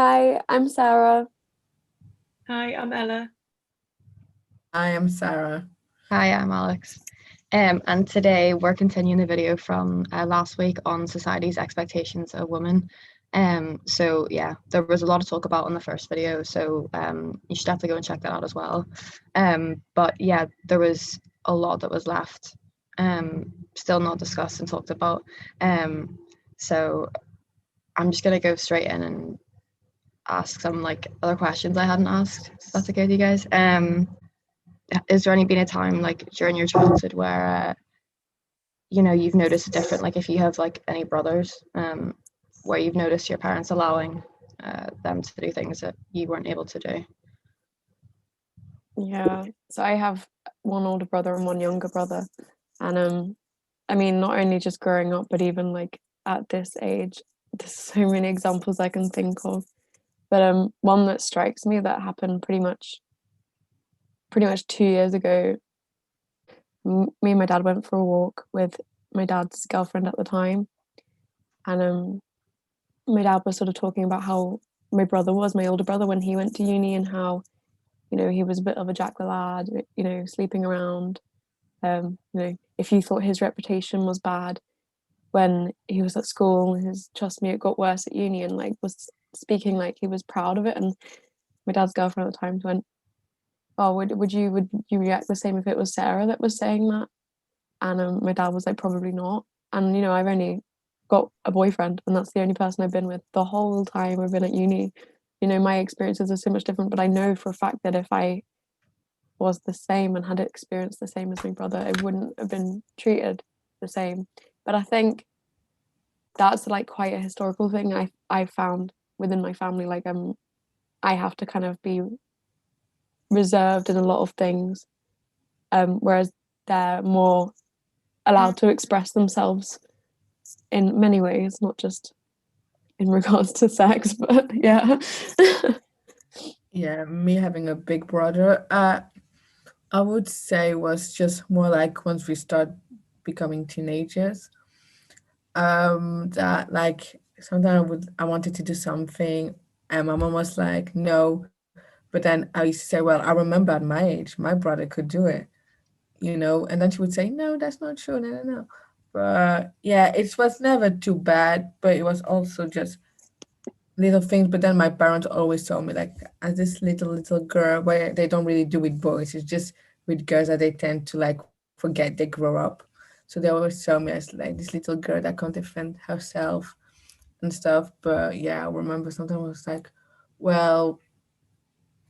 Hi, I'm Sarah. Hi, I'm Ella. I am Sarah. Hi, I'm Alex. And today we're continuing the video from last week on society's expectations of women. So yeah, there was a lot to talk about in the first video, so you should definitely go and check that out as well. But yeah, there was a lot that was left, still not discussed and talked about. So I'm just gonna go straight in and ask some like other questions I hadn't asked. If that's okay with you guys. Is there any been a time like during your childhood where you've noticed a different, like if you have like any brothers, where you've noticed your parents allowing them to do things that you weren't able to do? Yeah, so I have one older brother and one younger brother. And I mean, not only just growing up, but even like at this age, there's so many examples I can think of. But one that strikes me that happened pretty much 2 years ago. Me and my dad went for a walk with my dad's girlfriend at the time, and my dad was sort of talking about how my older brother, when he went to uni, and how he was a bit of a jack the lad, sleeping around. If you thought his reputation was bad when he was at school, his trust me, it got worse at uni, and like was speaking like he was proud of it. And my dad's girlfriend at the time went, "Oh, would you react the same if it was Sarah that was saying that?" And my dad was like, "Probably not." And I've only got a boyfriend, and that's the only person I've been with the whole time I've been at uni. My experiences are so much different, but I know for a fact that if I was the same and had experienced the same as my brother, it wouldn't have been treated the same. But I think that's like quite a historical thing I found within my family. Like I have to kind of be reserved in a lot of things, whereas they're more allowed to express themselves in many ways, not just in regards to sex, but yeah. Yeah, me having a big brother, I would say was just more like once we start becoming teenagers, that like sometimes I wanted to do something and my mom was like, no, but then I used to say, well, I remember at my age, my brother could do it, and then she would say, no, that's not true, no, no, no. But yeah, it was never too bad, but it was also just little things. But then my parents always told me like as this little girl, where they don't really do with boys, it's just with girls that they tend to like forget they grow up. So they always saw me as like this little girl that can't defend herself and stuff. But yeah, I remember sometimes I was like, well,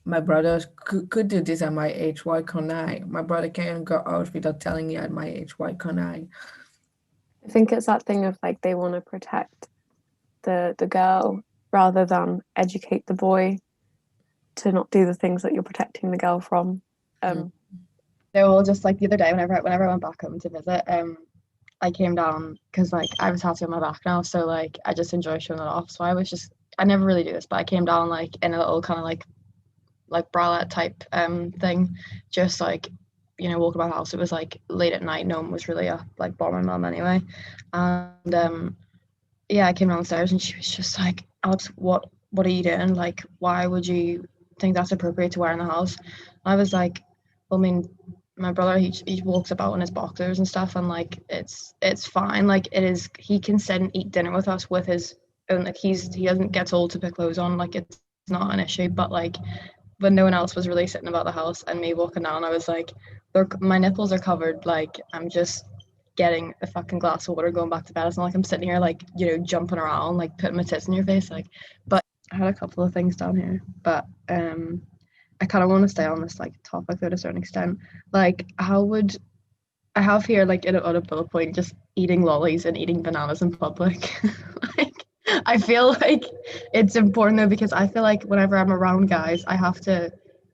my brothers could do this at my age, why can't I? My brother can't go out without telling me at my age, why can't I? I think it's that thing of like they want to protect the girl rather than educate the boy to not do the things that you're protecting the girl from. Mm. Um, They're all just like the other day whenever I went back home to visit, I came down because like I have a tattoo on my back now, so like I just enjoy showing it off. So I never really do this, but I came down like in a little kind of like bralette type thing, just like walking about the house. It was like late at night, no one was really up, like bar my mum anyway. And yeah, I came downstairs and she was just like, Alex, what are you doing? Like, why would you think that's appropriate to wear in the house? I was like, well, I mean, my brother he walks about in his boxers and stuff, and like it's fine. Like it is, he can sit and eat dinner with us with his own, like he doesn't get told to put clothes on, like it's not an issue. But like when no one else was really sitting about the house and me walking down, I was like, my nipples are covered. Like I'm just getting a fucking glass of water, going back to bed. It's not like I'm sitting here like jumping around, like putting my tits in your face. Like, but I had a couple of things down here, but I kind of want to stay on this like topic though to a certain extent. Like, how would I have here like in a bullet point just eating lollies and eating bananas in public? Like, I feel like it's important though because I feel like whenever I'm around guys, I have to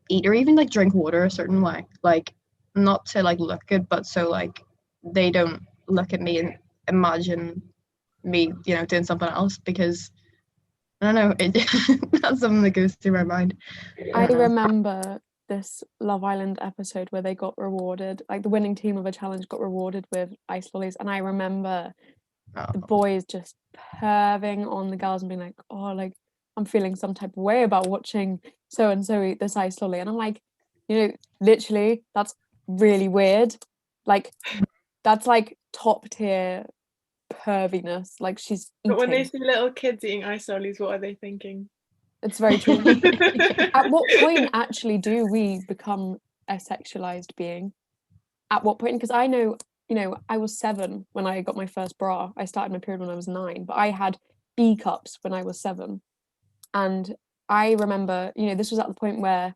eat or even like drink water a certain way, like not to like look good, but so like they don't look at me and imagine me, doing something else because I don't know, that's something that goes through my mind. I remember this Love Island episode where they got rewarded, like the winning team of a challenge got rewarded with ice lollies, and I remember the Oh, boys just perving on the girls and being like, "Oh, like I'm feeling some type of way about watching so and so eat this ice lolly, and I'm like, you know, literally that's really weird. Like that's like top tier perviness. Like she's But when they eating. see little kids eating ice lollies, what are they thinking? It's very true. At what point actually do we become a sexualized being? At what point? Because I know, you know, I was 7 when I got my first bra. I started my period when I was 9, but I had B cups when I was 7. And I remember, you know, this was at the point where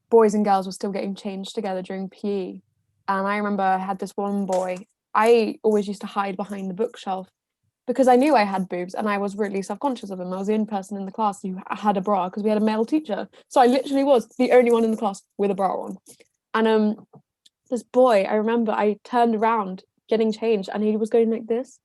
boys and girls were still getting changed together during PE. And I remember I had this one boy. I always used to hide behind the bookshelf because I knew I had boobs and I was really self-conscious of them. I was the only person in the class who had a bra because we had a male teacher. So I literally was the only one in the class with a bra on. And this boy, I remember I turned around getting changed and he was going like this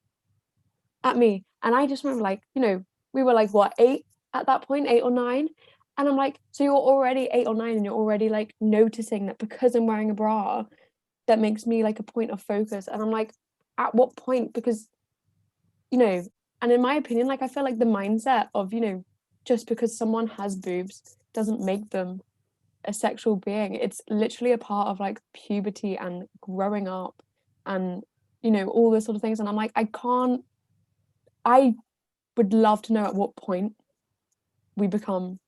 at me. And I just remember, like, you know, we were like, what, 8 at that point, 8 or 9? And I'm like, so you're already 8 or 9 and you're already like noticing that because I'm wearing a bra, that makes me like a point of focus. And I'm like, at what point? Because, you know, and in my opinion, like, I feel like the mindset of, you know, just because someone has boobs doesn't make them a sexual being. It's literally a part of like puberty and growing up and, you know, all those sort of things. And I'm like, I would love to know at what point we become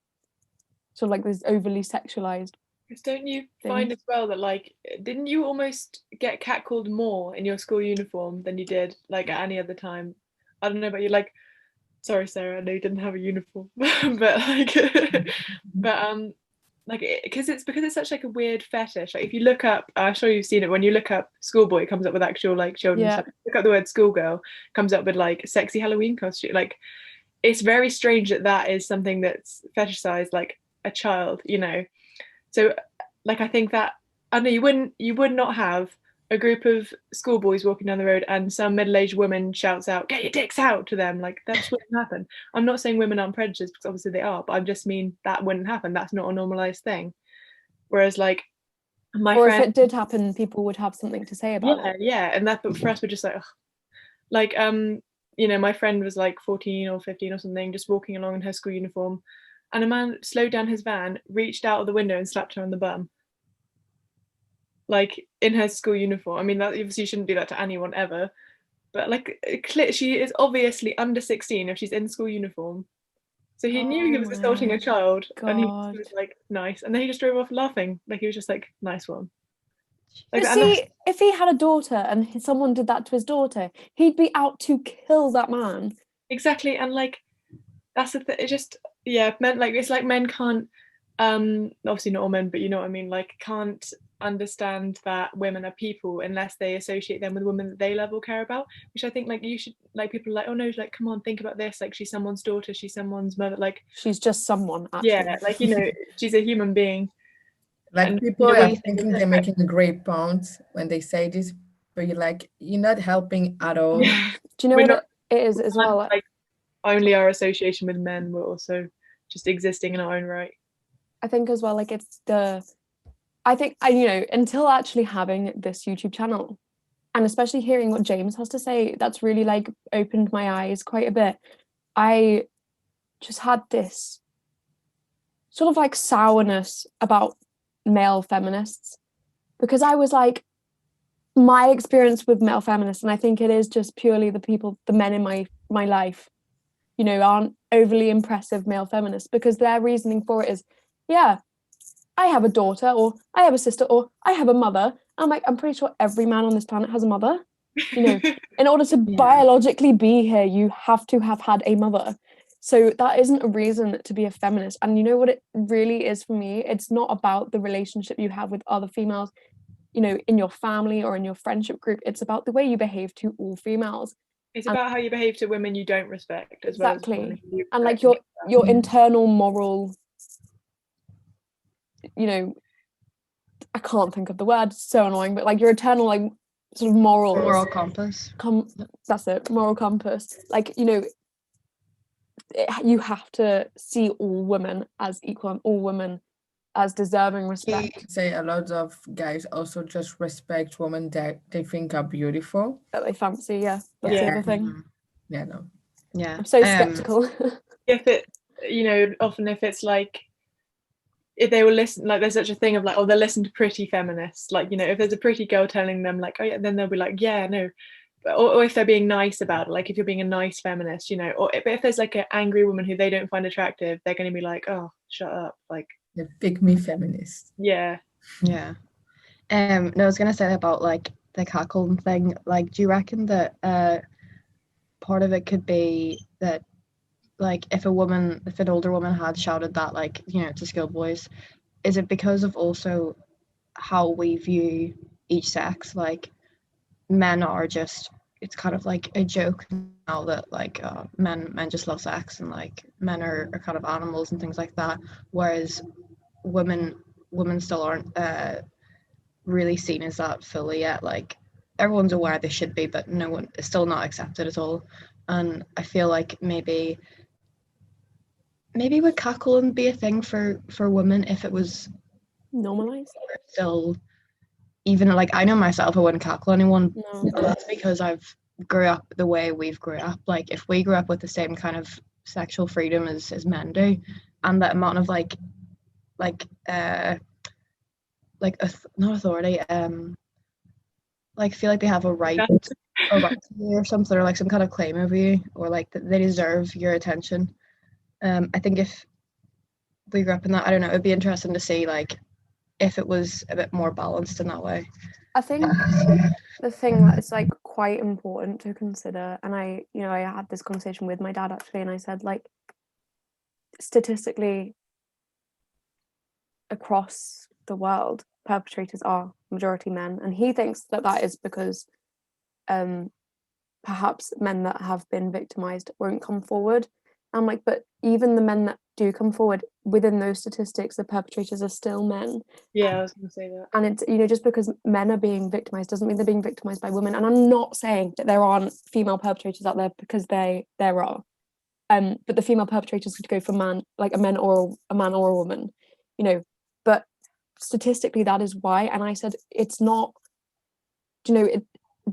sort of like this overly sexualized. Because don't you find as well that, like, didn't you almost get catcalled more in your school uniform than you did like at any other time? I don't know about you, like, sorry Sarah, I know you didn't have a uniform, but like, but like, because it's such like a weird fetish. Like if you look up, I'm sure you've seen it, when you look up schoolboy, it comes up with actual like children's stuff. Look up the word schoolgirl, it comes up with like sexy Halloween costume. Like it's very strange that that is something that's fetishized, like a child, you know. So like I think that, I don't know, you would not have a group of schoolboys walking down the road and some middle-aged woman shouts out, "Get your dicks out," to them. Like that just wouldn't happen. I'm not saying women aren't predators, because obviously they are, but I just mean that wouldn't happen. That's not a normalized thing. Whereas like my or friend, if it did happen, people would have something to say about it. Yeah, and that, but for us we're just like, ugh. Like you know, my friend was like 14 or 15 or something, just walking along in her school uniform, and a man slowed down his van, reached out of the window and slapped her on the bum, like in her school uniform. I mean, that obviously you shouldn't do that to anyone ever, but like she is obviously under 16 if she's in school uniform. So he knew he was assaulting a child, and he was like, nice, and then he just drove off laughing. Like he was just like, nice one. Like, but see, if he had a daughter and someone did that to his daughter, he'd be out to kill that man. Exactly. And like that's the thing. It just, yeah, men, like it's like men can't, obviously not all men, but you know what I mean, like can't understand that women are people unless they associate them with women that they love or care about, which I think like you should, like people are like, oh no, like come on, think about this, like she's someone's daughter, she's someone's mother, like she's just someone, actually. Yeah, like, you know, she's a human being. Like and people you know, are thinking they're making a great point when they say this, but you're like, you're not helping at all. Yeah. Do you know what it is as well? Like only our association with men, we're also just existing in our own right. I think as well, like I think, you know, until actually having this YouTube channel and especially hearing what James has to say, that's really like opened my eyes quite a bit. I just had this sort of like sourness about male feminists, because I was like, my experience with male feminists, and I think it is just purely the men in my life, you know, aren't overly impressive male feminists, because their reasoning for it is, yeah, I have a daughter, or I have a sister, or I have a mother. I'm like, I'm pretty sure every man on this planet has a mother. You know, in order to biologically be here, you have to have had a mother. So that isn't a reason to be a feminist. And you know what it really is for me? It's not about the relationship you have with other females, you know, in your family or in your friendship group. It's about the way you behave to all females. It's about how you behave to women you don't respect, as exactly. well as you and like your internal moral, you know, I can't think of the word, it's so annoying, but like your eternal like sort of moral compass. That's it, moral compass. Like, you know, you have to see all women as equal and all women as deserving respect. Say a lot of guys also just respect women that they think are beautiful, that they fancy. That's the other thing. Yeah, no. Yeah, I'm so skeptical. if it you know, often if it's like, if they will listen, like there's such a thing of like, oh, they'll listen to pretty feminists, like, you know, if there's a pretty girl telling them like, oh yeah, then they'll be like, yeah, no. Or if they're being nice about it, like if you're being a nice feminist, you know, or if there's like an angry woman who they don't find attractive, they're going to be like, oh, shut up, like The pick me feminist. yeah. Yeah. No, I was gonna say about like the cackling thing. Like, do you reckon that part of it could be that, like, if an older woman had shouted that, like, you know, to schoolboys, is it because of also how we view each sex? Like, men are just, it's kind of like a joke now that like men just love sex, and like men are kind of animals and things like that, whereas women still aren't really seen as that fully yet. Like, everyone's aware they should be, but no one is still not accepted at all. And I feel like maybe would cackling be a thing for women if it was Normalized. still, even like, I know myself, I wouldn't cackle anyone. No. But that's because I've grew up the way we've grew up. Like, if we grew up with the same kind of sexual freedom as men do, and that amount of like not authority, like feel like they have a right to you or something, or like some kind of claim over you, or like that they deserve your attention. I think if we grew up in that, I don't know, it'd be interesting to see like if it was a bit more balanced in that way. I think the thing that is like quite important to consider, and I had this conversation with my dad actually, and I said, like, statistically across the world, perpetrators are majority men, and he thinks that is because perhaps men that have been victimized won't come forward. I'm like, but even the men that do come forward, within those statistics, the perpetrators are still men. Yeah, I was going to say that. And it's, you know, just because men are being victimized doesn't mean they're being victimized by women. And I'm not saying that there aren't female perpetrators out there, because there are. But the female perpetrators could go for a man or a woman, you know. But statistically, that is why. And I said, it's not, you know,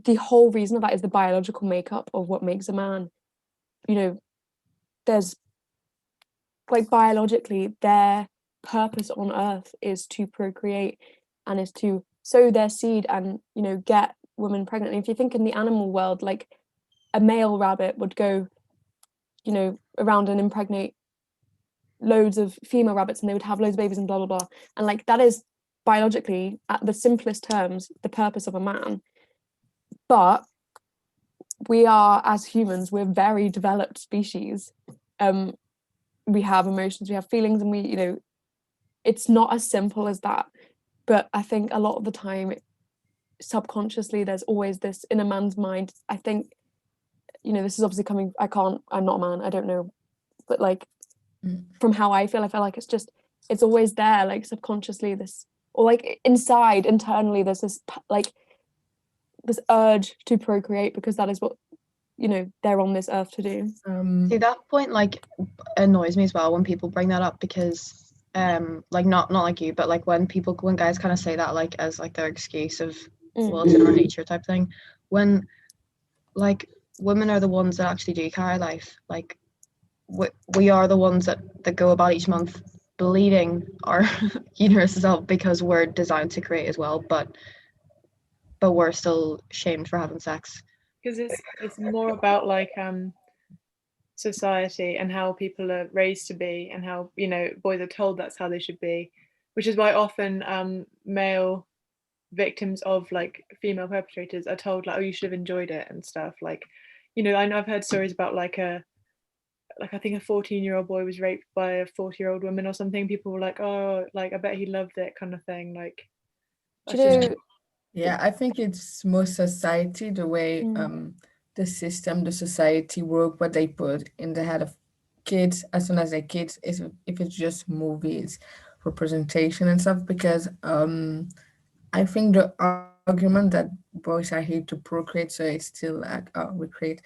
the whole reason of that is the biological makeup of what makes a man. You know, there's, like, biologically, their purpose on earth is to procreate and is to sow their seed and, you know, get women pregnant. And if you think in the animal world, like, a male rabbit would go, you know, around and impregnate loads of female rabbits, and they would have loads of babies and blah blah blah. And like, that is biologically, at the simplest terms, the purpose of a man. But we are, as humans, we're very developed species. We have emotions, we have feelings, and we, you know, it's not as simple as that. But I think a lot of the time, subconsciously, there's always this in a man's mind. I think, you know, this is obviously coming, I'm not a man, I don't know, but like, from how I feel like it's always there, like, subconsciously, this, or like internally, there's this like this urge to procreate, because that is what, you know, they're on this earth to do. See, that point like annoys me as well when people bring that up, because like not like you, but like when guys kind of say that, like, as like their excuse of well, it's in our nature type thing, when like women are the ones that actually do carry life. Like, we are the ones that go about each month bleeding our uteruses out, because we're designed to create as well, but we're still shamed for having sex. Because it's more about like society and how people are raised to be, and how, you know, boys are told that's how they should be, which is why often male victims of like female perpetrators are told like, oh, you should have enjoyed it and stuff. Like, you know, I've heard stories about like I think a 14-year-old boy was raped by a 40-year-old woman or something. People were like, oh, like, I bet he loved it, kind of thing. Like, Do you know, yeah, I think it's more society, the way the system, the society work, what they put in the head of kids as soon as they're kids, is if it's just movies, representation and stuff. Because I think the argument that boys are here to procreate, so it's still like recreate,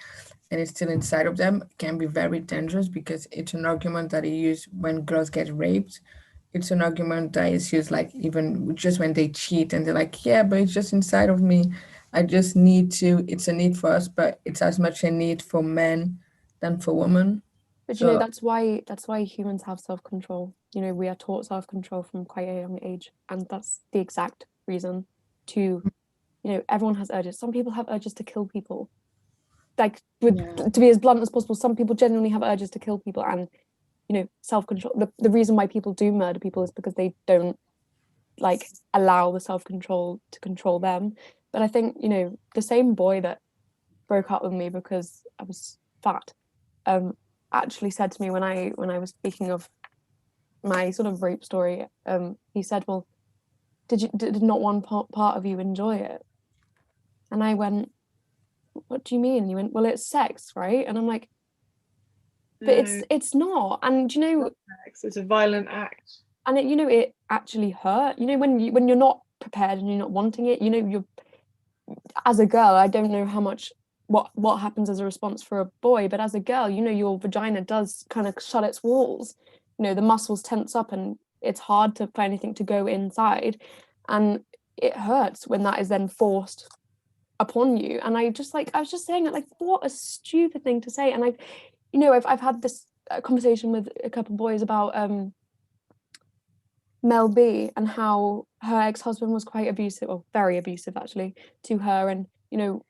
and it's still inside of them, can be very dangerous, because it's an argument that is used when girls get raped. It's an argument that is used like even just when they cheat, and they're like, yeah, but it's just inside of me. I just need to. It's a need for us, but it's as much a need for men than for women. But you know, that's why humans have self-control. You know, we are taught self-control from quite a young age, and that's the exact reason to, you know, everyone has urges. Some people have urges to kill people. Like, to be as blunt as possible, some people genuinely have urges to kill people, and you know, self-control. The reason why people do murder people is because they don't like allow the self-control to control them. But I think, you know, the same boy that broke up with me because I was fat, actually said to me when I was speaking of my sort of rape story, he said, well, did not one part of you enjoy it? And I went, what do you mean? And he went, well, it's sex, right? And I'm like, but it's not. And you know, it's a violent act. And it, you know, it actually hurt. You know, when you're not prepared and you're not wanting it, you know, you're, as a girl, I don't know how much what happens as a response for a boy, but as a girl, you know, your vagina does kind of shut its walls. You know, the muscles tense up and it's hard for anything to go inside, and it hurts when that is then forced upon you. And I was just saying it, like, what a stupid thing to say. And I've had this conversation with a couple of boys about Mel B and how her ex-husband was quite abusive, or very abusive actually, to her, and you know,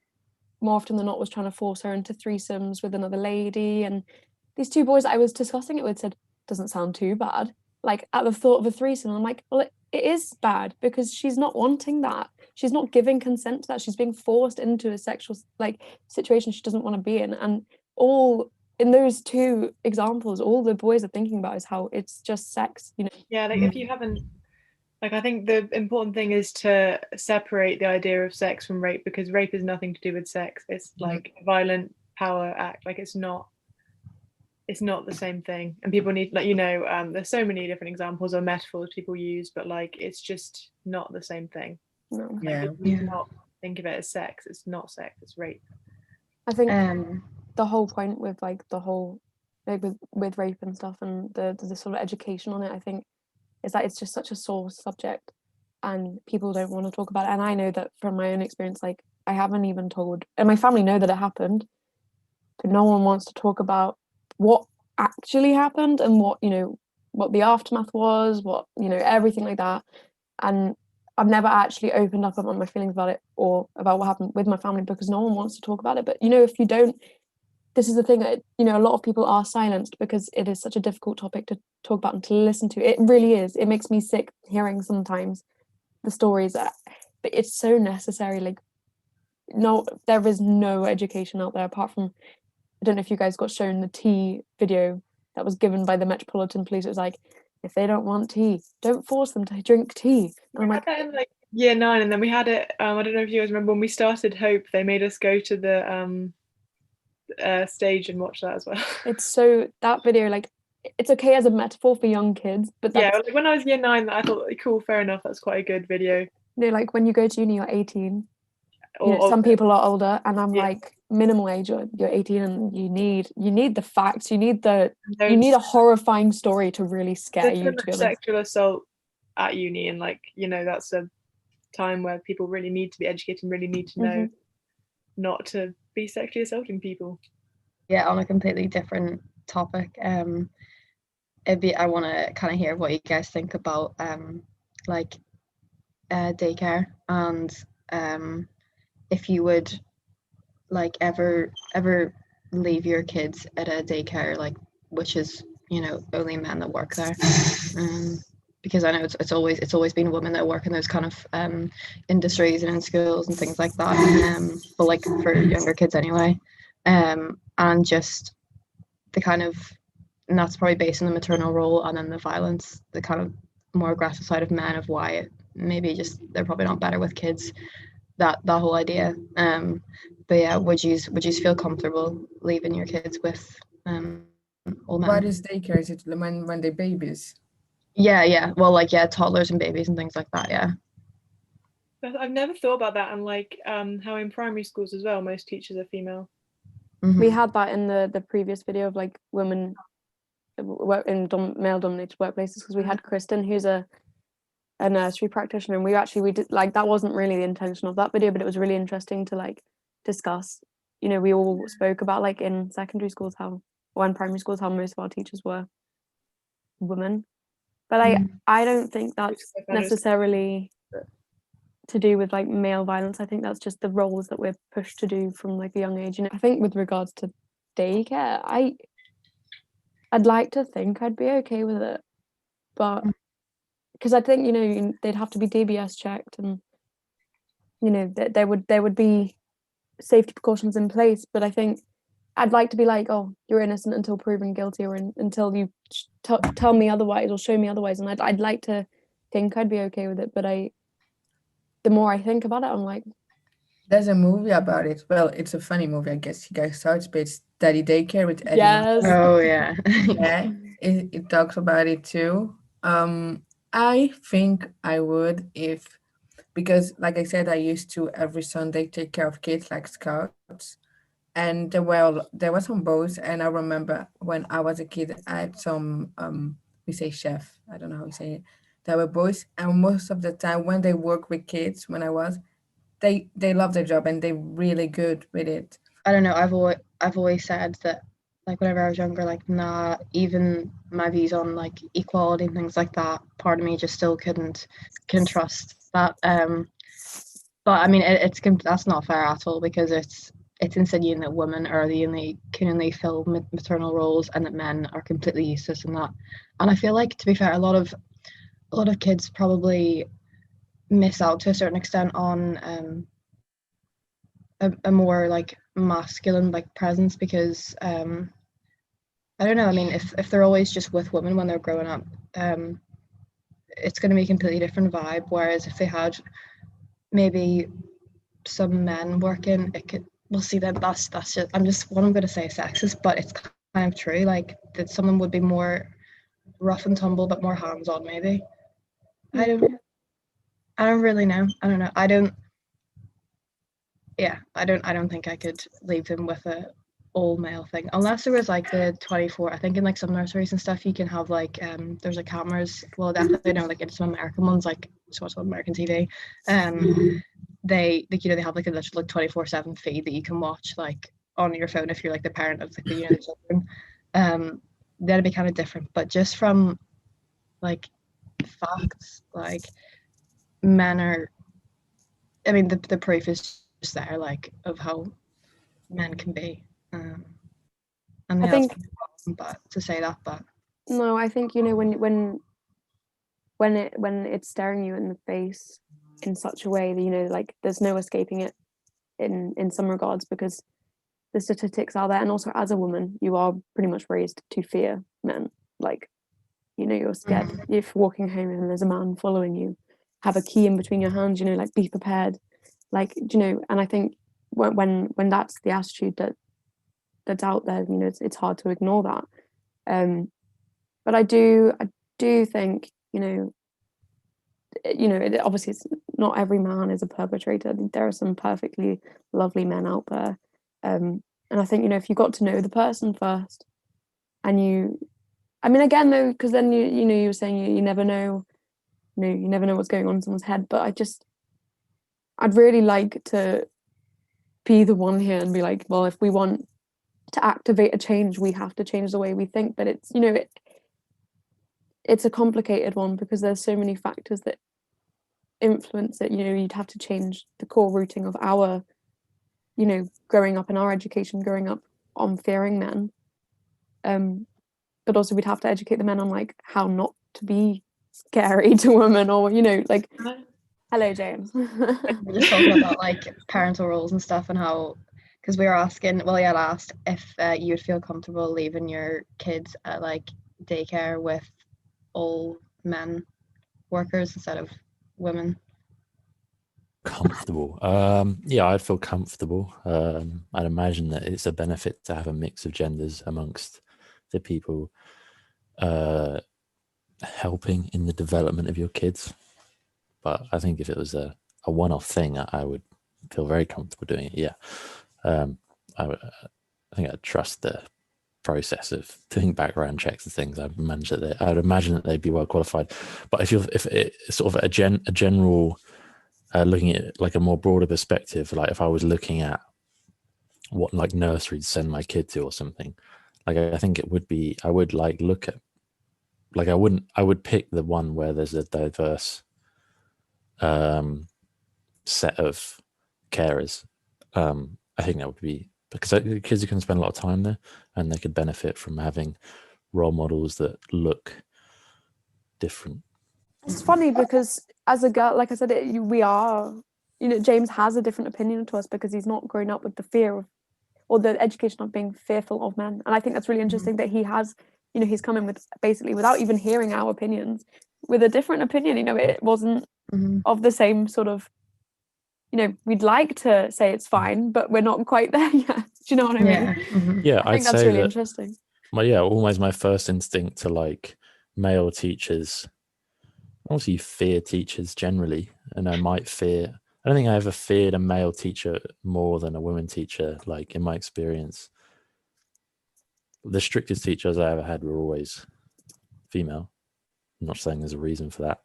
more often than not was trying to force her into threesomes with another lady. And these two boys that I was discussing it with said, doesn't sound too bad. Like, at the thought of a threesome, I'm like, well, it is bad because she's not wanting that. She's not giving consent to that. She's being forced into a sexual like situation she doesn't want to be in. And all in those two examples, all the boys are thinking about is how it's just sex, you know. Yeah, like if you haven't, like, I think the important thing is to separate the idea of sex from rape, because rape is nothing to do with sex. It's like a violent power act. Like, it's not the same thing. And people need, like, you know, there's so many different examples or metaphors people use, but like, it's just not the same thing. No. Like, if you not think of it as sex, it's not sex, it's rape. I think the whole point with like the whole like with rape and stuff and the sort of education on it, I think, is that it's just such a sore subject and people don't want to talk about it. And I know that from my own experience, like, I haven't even told, and my family know that it happened, but no one wants to talk about what actually happened and what, you know, what the aftermath was, what, you know, everything like that. And I've never actually opened up about my feelings about it or about what happened with my family because no one wants to talk about it. But you know, if you don't, this is the thing that, you know, a lot of people are silenced because it is such a difficult topic to talk about and to listen to. It really is. It makes me sick hearing sometimes the stories but it's so necessary. Like, no, there is no education out there apart from, I don't know if you guys got shown the tea video that was given by the Metropolitan Police. It was like, if they don't want tea, don't force them to drink tea. And I'm like, that in like year 9, and then we had it. I don't know if you guys remember when we started Hope, they made us go to the stage and watch that as well. It's so, that video, like, it's okay as a metaphor for young kids, but yeah, like when I was year 9, I thought, cool, fair enough, that's quite a good video. You know, like when you go to uni, you're 18. You know, some people are older, and I'm like, minimal age, you're 18, and you need the facts, you need a horrifying story to really scare you. To sexual assault at uni, and like, you know, that's a time where people really need to be educated and really need to know not to be sexually assaulting people. Yeah, on a completely different topic, I want to kind of hear what you guys think about like daycare, and if you would like ever leave your kids at a daycare, like, which is, you know, only men that work there, because I know it's always been women that work in those kind of industries and in schools and things like that, but like for younger kids anyway, and just the kind of, and that's probably based on the maternal role, and then the violence, the kind of more aggressive side of men, of why maybe just they're probably not better with kids, that whole idea. But yeah, would you feel comfortable leaving your kids with all men? What is daycare? Is it when they're babies? Yeah. Well, like, yeah, toddlers and babies and things like that. Yeah. I've never thought about that, and like how in primary schools as well, most teachers are female. We had that in the previous video of like women work in male-dominated workplaces, because we had Kristen, who's a nursery practitioner, and we did, like, that wasn't really the intention of that video, but it was really interesting to like discuss. You know, we all spoke about, like, in secondary schools, how or in primary schools, how most of our teachers were women. But I don't think that's necessarily to do with like male violence. I think that's just the roles that we're pushed to do from like a young age. And I think with regards to daycare, I'd like to think I'd be okay with it, but because I think, you know, they'd have to be DBS checked, and you know there would be safety precautions in place. But I think I'd like to be like, oh, you're innocent until proven guilty, or until you tell me otherwise or show me otherwise. And I'd like to think I'd be okay with it, but the more I think about it, I'm like, there's a movie about it. Well, it's a funny movie, I guess you guys saw it, but it's Daddy Daycare with Eddie yes. Murphy. Oh yeah. Yeah, it talks about it too. I think I would, if, because like I said, I used to every Sunday take care of kids like scouts, and there were some boys, and I remember when I was a kid, I had some we say chef, I don't know how you say it. There were boys, and most of the time when they work with kids, when I was, they love their job and they're really good with it. I don't know. I've always said that, like whenever I was younger, like nah, even my views on like equality and things like that, part of me just still couldn't trust that. But I mean, that's not fair at all, because it's insinuating that women are can only fill maternal roles, and that men are completely useless in that. And I feel like, to be fair, a lot of kids probably miss out to a certain extent on a more like masculine like presence, because I don't know. I mean, if they're always just with women when they're growing up, it's going to be a completely different vibe. Whereas if they had maybe some men working, it could. We'll see that that's just. I'm just what I'm going to say sexist, but it's kind of true. Like that someone would be more rough and tumble, but more hands on. Maybe. I don't really know. I don't know. I don't. Yeah, I don't think I could leave them with a all male thing, unless there was like the 24. I think in like some nurseries and stuff you can have like there's like cameras. Well, definitely know like in some American ones, like so what's on American TV, they like, you know, they have like a literal like 24/7 feed that you can watch like on your phone if you're like the parent of like the, you know, the children. That'd be kind of different, but just from like facts, like men are, I mean the proof is just there, like of how men can be. And I think but to say that, but no, I think, you know, when it's staring you in the face in such a way that, you know, like there's no escaping it in some regards, because the statistics are there. And also, as a woman, you are pretty much raised to fear men. Like, you know, you're scared if walking home and there's a man following you, have a key in between your hands, you know, like be prepared, like, you know. And I think when that's the attitude that's out there, you know, it's hard to ignore that. But I do think, you know, obviously it's not every man is a perpetrator. There are some perfectly lovely men out there. And I think, you know, if you got to know the person first, and I mean, again, though, because then you know, you were saying you never know, you know, you never know what's going on in someone's head. But I'd really like to be the one here and be like, well, if we want to activate a change, we have to change the way we think. But it's, you know, it's a complicated one, because there's so many factors that influence it. You know, you'd have to change the core rooting of our, you know, growing up in our education, growing up on fearing men. But also we'd have to educate the men on like how not to be scary to women, or, you know, like, hello James. we're just talking about like parental roles and stuff, and how, because we were asking, well, yeah, asked if you would feel comfortable leaving your kids at like daycare with all men workers instead of women. Comfortable. Yeah, I'd feel comfortable. I'd imagine that it's a benefit to have a mix of genders amongst the people helping in the development of your kids. But I think if it was a one-off thing, I would feel very comfortable doing it. Yeah. I think I'd trust the process of doing background checks and things. I'd imagine that they'd be well qualified. But if it's sort of a general looking at it like a more broader perspective, like if I was looking at what like nursery to send my kid to or something, Like I think it would be, I would like look at, like I would pick the one where there's a diverse set of carers. I think that would be, because kids can spend a lot of time there and they could benefit from having role models that look different. It's funny because as a girl, like I said, we are, James has a different opinion to us because he's not grown up with the fear of, or the education of being fearful of men. And I think that's really interesting that he has, he's come in with basically without even hearing our opinions with a different opinion. It wasn't of the same sort of, we'd like to say it's fine, but we're not quite there yet. Do you know what I mean? Yeah, I think that's really interesting. Almost my first instinct to like male teachers, obviously you fear teachers generally, and I don't think I ever feared a male teacher more than a woman teacher, like in my experience. The strictest teachers I ever had were always female. I'm not saying there's a reason for that,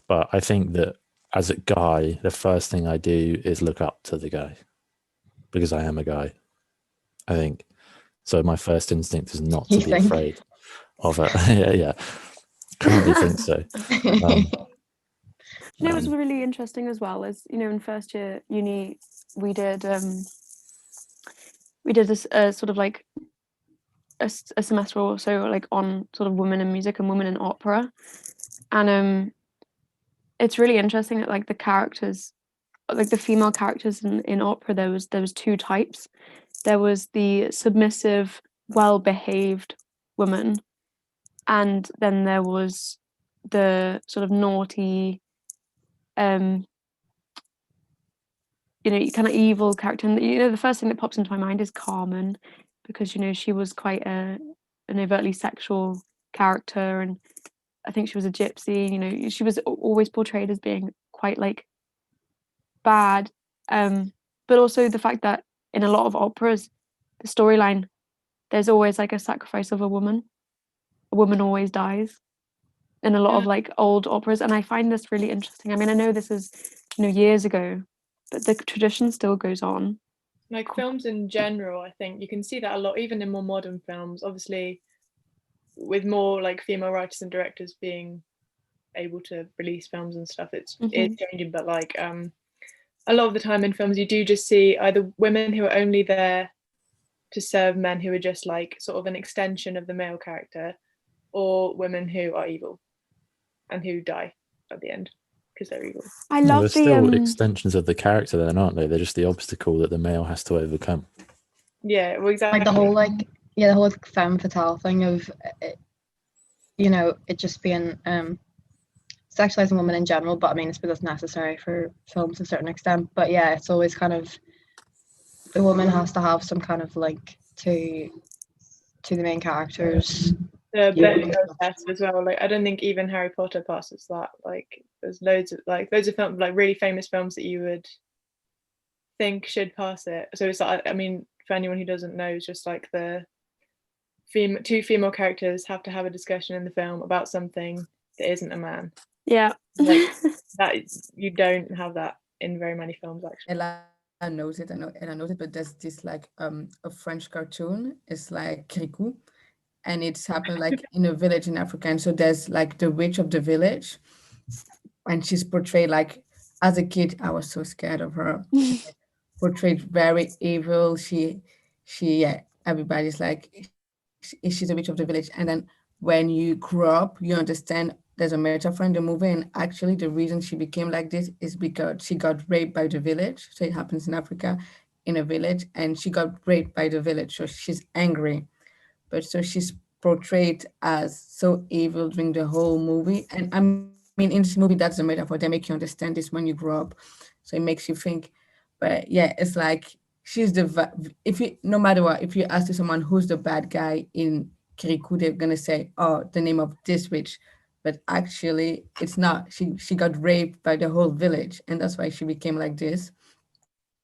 but I think that as a guy, the first thing I do is look up to the guy because I am a guy, I think. So my first instinct is not to be afraid of it. yeah. Currently think so. It was really interesting as well as, in first year uni, we did this sort of like a semester or so like on sort of women in music and women in opera. And it's really interesting that like the characters, like the female characters in opera, there was two types. There was the submissive, well-behaved woman, and then there was the sort of naughty, kind of evil character. And the first thing that pops into my mind is Carmen, because she was quite an overtly sexual character, and I think she was a gypsy. She was always portrayed as being quite like bad, but also the fact that in a lot of operas, the storyline, there's always like a sacrifice of a woman always dies in a lot of like old operas, and I find this really interesting. I mean, I know this is years ago, but the tradition still goes on. Like films in general, I think you can see that a lot, even in more modern films, obviously with more like female writers and directors being able to release films and stuff, it's changing. But like a lot of the time in films you do just see either women who are only there to serve men who are just like sort of an extension of the male character, or women who are evil and who die at the end because they're evil. I love they're still extensions of the character then, aren't they? They're just the obstacle that the male has to overcome. Yeah, well, exactly. Like the whole the whole femme fatale thing of it just being sexualizing women in general, but I mean it's because necessary for films to a certain extent. But yeah, it's always kind of the woman has to have some kind of link to the main characters. The vetting process as well. Like I don't think even Harry Potter passes that. Like there's loads of films, like really famous films that you would think should pass it. So it's like, I mean, for anyone who doesn't know, it's just like the two female characters have to have a discussion in the film about something that isn't a man. Yeah. Like that, you don't have that in very many films actually. I knows it, but there's this like a French cartoon. It's like Kirikou, and it's happened like in a village in Africa. And so there's like the witch of the village, and she's portrayed like, as a kid, I was so scared of her. Portrayed very evil. Everybody's like, she's a witch of the village. And then when you grow up, you understand there's a metaphor in the movie, and actually the reason she became like this is because she got raped by the village. So it happens in Africa, in a village, and she got raped by the village. So she's angry, but so she's portrayed as so evil during the whole movie. And I mean, in this movie, that's the metaphor. They make you understand this when you grow up, so it makes you think. But yeah, it's like she's no matter what, if you ask to someone who's the bad guy in Kirikou, they're gonna say, oh, the name of this witch. But actually, it's not. She got raped by the whole village, and that's why she became like this.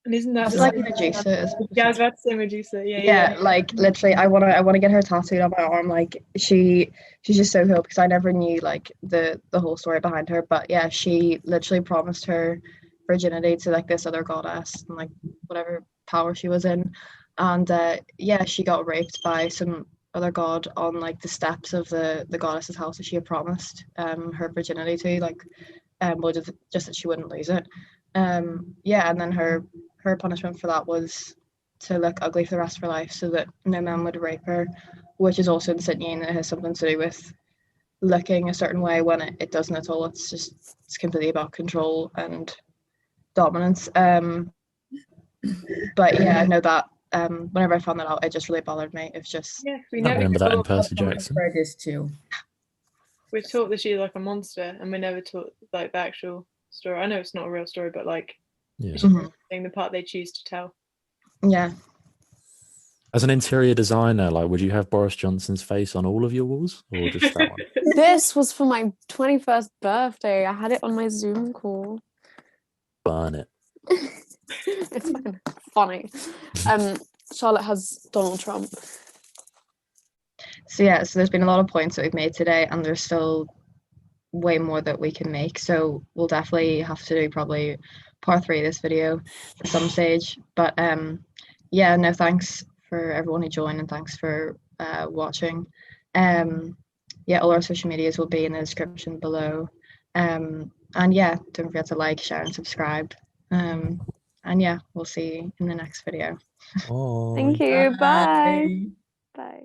And isn't that like Medusa? Yeah, I was about to say Medusa. Yeah, like literally, I wanna get her tattooed on my arm. Like she's just so cool because I never knew like the whole story behind her. But yeah, she literally promised her virginity to like this other goddess and like whatever power she was in, and yeah, she got raped by some other god on like the steps of the goddess's house that she had promised her virginity to, like well, just that she wouldn't lose it. Yeah, and then her punishment for that was to look ugly for the rest of her life, so that no man would rape her, which is also insinuating that it has something to do with looking a certain way when it doesn't at all. It's completely about control and dominance. But yeah, I know that whenever I found that out, it just really bothered me. It's just Yeah, we I never remember that in taught, Percy Jackson. Heard this too. we're taught that she's like a monster, and we never taught like the actual story. I know it's not a real story, but like Yeah. it's just the part they choose to tell. yeah. As an interior designer, like, would you have Boris Johnson's face on all of your walls, or just that one? This was for my 21st birthday. I had it on my Zoom call. Burn it. It's fucking funny. Charlotte has Donald Trump. So yeah, so there's been a lot of points that we've made today, and there's still way more that we can make. So we'll definitely have to do probably part 3 of this video at some stage. But yeah, no, thanks for everyone who joined, and thanks for watching. Yeah, all our social medias will be in the description below. And yeah, don't forget to like, share, and subscribe. And yeah, we'll see you in the next video. Oh. Thank you. Bye. Bye.